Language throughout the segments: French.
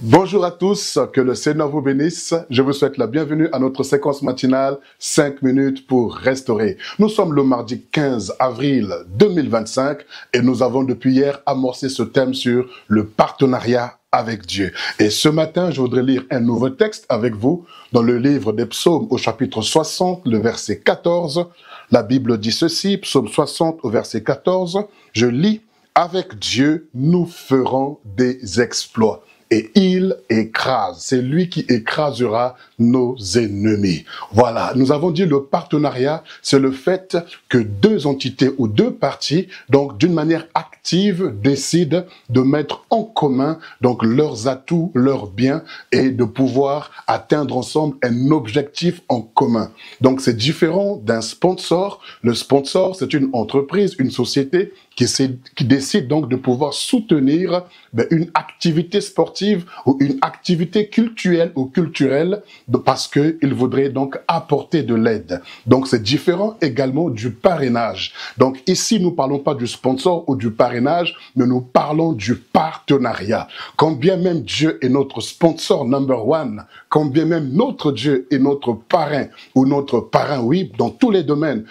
Bonjour à tous, que le Seigneur vous bénisse. Je vous souhaite la bienvenue à notre séquence matinale 5 minutes pour restaurer. Nous sommes le mardi 15 avril 2025 et nous avons depuis hier amorcé ce thème sur le partenariat avec Dieu. Et ce matin, je voudrais lire un nouveau texte avec vous dans le livre des Psaumes au chapitre 60, le verset 14. La Bible dit ceci, Psaume 60 au verset 14, je lis, « Avec Dieu, nous ferons des exploits. » Et il écrase, c'est lui qui écrasera nos ennemis. Voilà, nous avons dit le partenariat, c'est le fait que deux entités ou deux parties, donc d'une manière active, décident de mettre en commun donc leurs atouts, leurs biens et de pouvoir atteindre ensemble un objectif en commun. Donc c'est différent d'un sponsor. Le sponsor, c'est une entreprise, une société qui décide donc de pouvoir soutenir une activité sportive ou une activité culturelle parce qu'il voudrait donc apporter de l'aide. Donc c'est différent également du parrainage. Donc ici, nous ne parlons pas du sponsor ou du parrainage, mais nous parlons du partenariat. Quand bien même Dieu est notre sponsor number one, quand bien même notre Dieu est notre parrain ou notre parrain, oui, dans tous les domaines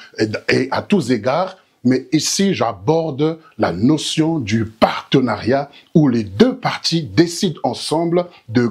et à tous égards, mais ici, j'aborde la notion du partenariat où les deux parties décident ensemble de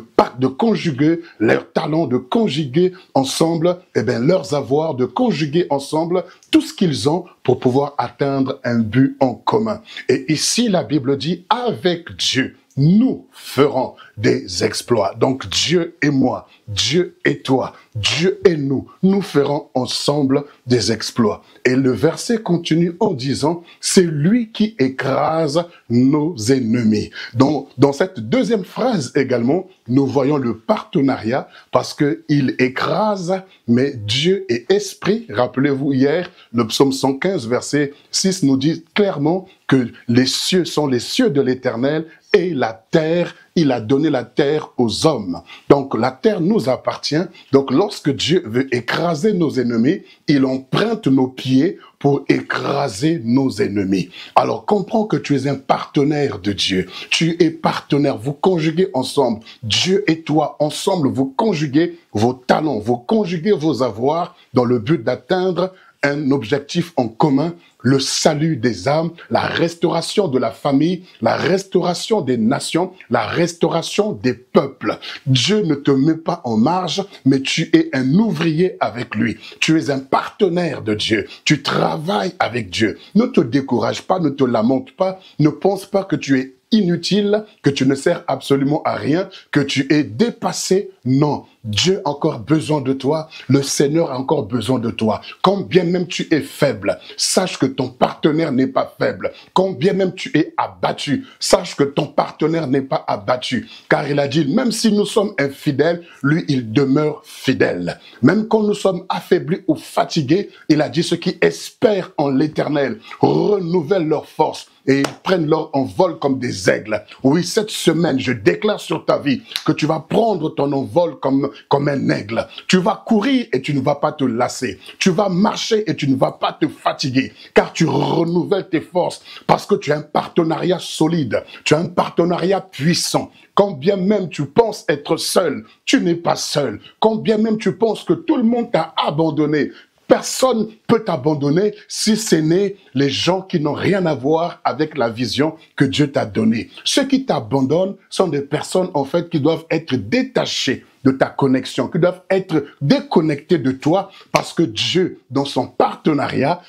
conjuguer leurs talents, de conjuguer ensemble leurs avoirs, de conjuguer ensemble tout ce qu'ils ont pour pouvoir atteindre un but en commun. Et ici, la Bible dit, avec Dieu, nous ferons des exploits. Donc Dieu et moi, Dieu et toi, Dieu et nous, nous ferons ensemble des exploits. Et le verset continue en disant, c'est lui qui écrase nos ennemis. Donc, dans cette deuxième phrase également, nous voyons le partenariat parce qu'il écrase, mais Dieu est esprit. Rappelez-vous hier, le psaume 115, verset 6 nous dit clairement que les cieux sont les cieux de l'Éternel et la terre, il a donné la terre aux hommes. Donc la terre nous appartient. Donc lorsque Dieu veut écraser nos ennemis, il emprunte nos pieds pour écraser nos ennemis. Alors comprends que tu es un partenaire de Dieu. Tu es partenaire, vous conjuguez ensemble. Dieu et toi, ensemble, vous conjuguez vos talents, vous conjuguez vos avoirs dans le but d'atteindre un objectif en commun, le salut des âmes, la restauration de la famille, la restauration des nations, la restauration des peuples. Dieu ne te met pas en marge, mais tu es un ouvrier avec lui. Tu es un partenaire de Dieu. Tu travailles avec Dieu. Ne te décourage pas, ne te lamente pas, ne pense pas que tu es inutile, que tu ne sers absolument à rien, que tu es dépassé. Non, Dieu a encore besoin de toi, le Seigneur a encore besoin de toi. Quand bien même tu es faible, sache que ton partenaire n'est pas faible. Quand bien même tu es abattu, sache que ton partenaire n'est pas abattu. Car il a dit, même si nous sommes infidèles, lui, il demeure fidèle. Même quand nous sommes affaiblis ou fatigués, il a dit, ceux qui espèrent en l'Éternel renouvellent leur force et ils prennent leur envol comme des aigles. Oui, cette semaine, je déclare sur ta vie que tu vas prendre ton envol comme un aigle. Tu vas courir et tu ne vas pas te lasser. Tu vas marcher et tu ne vas pas te fatiguer, car tu renouvelles tes forces, parce que tu as un partenariat solide, tu as un partenariat puissant. Quand bien même tu penses être seul, tu n'es pas seul. Quand bien même tu penses que tout le monde t'a abandonné, personne peut t'abandonner si ce n'est les gens qui n'ont rien à voir avec la vision que Dieu t'a donnée. Ceux qui t'abandonnent sont des personnes en fait qui doivent être détachées de ta connexion, qui doivent être déconnectés de toi parce que Dieu, dans son partenariat,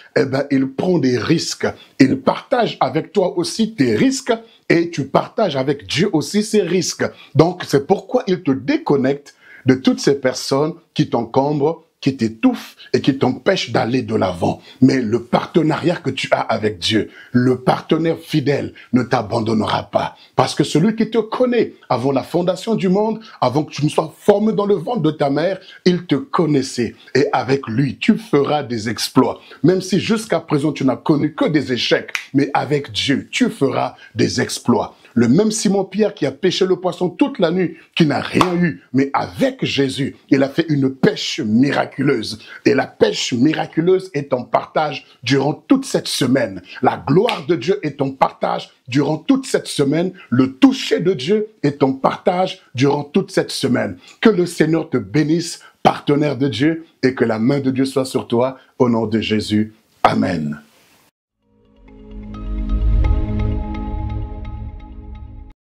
il prend des risques. Il partage avec toi aussi tes risques et tu partages avec Dieu aussi ses risques. Donc, c'est pourquoi il te déconnecte de toutes ces personnes qui t'encombrent, qui t'étouffe et qui t'empêche d'aller de l'avant. Mais le partenariat que tu as avec Dieu, le partenaire fidèle ne t'abandonnera pas. Parce que celui qui te connaît avant la fondation du monde, avant que tu ne sois formé dans le ventre de ta mère, il te connaissait. Et avec lui, tu feras des exploits. Même si jusqu'à présent tu n'as connu que des échecs, mais avec Dieu, tu feras des exploits. Le même Simon-Pierre qui a pêché le poisson toute la nuit, qui n'a rien eu, mais avec Jésus, il a fait une pêche miraculeuse. miraculeuse. Et la pêche miraculeuse est ton partage durant toute cette semaine. La gloire de Dieu est ton partage durant toute cette semaine. Le toucher de Dieu est ton partage durant toute cette semaine. Que le Seigneur te bénisse, partenaire de Dieu, et que la main de Dieu soit sur toi, au nom de Jésus. Amen.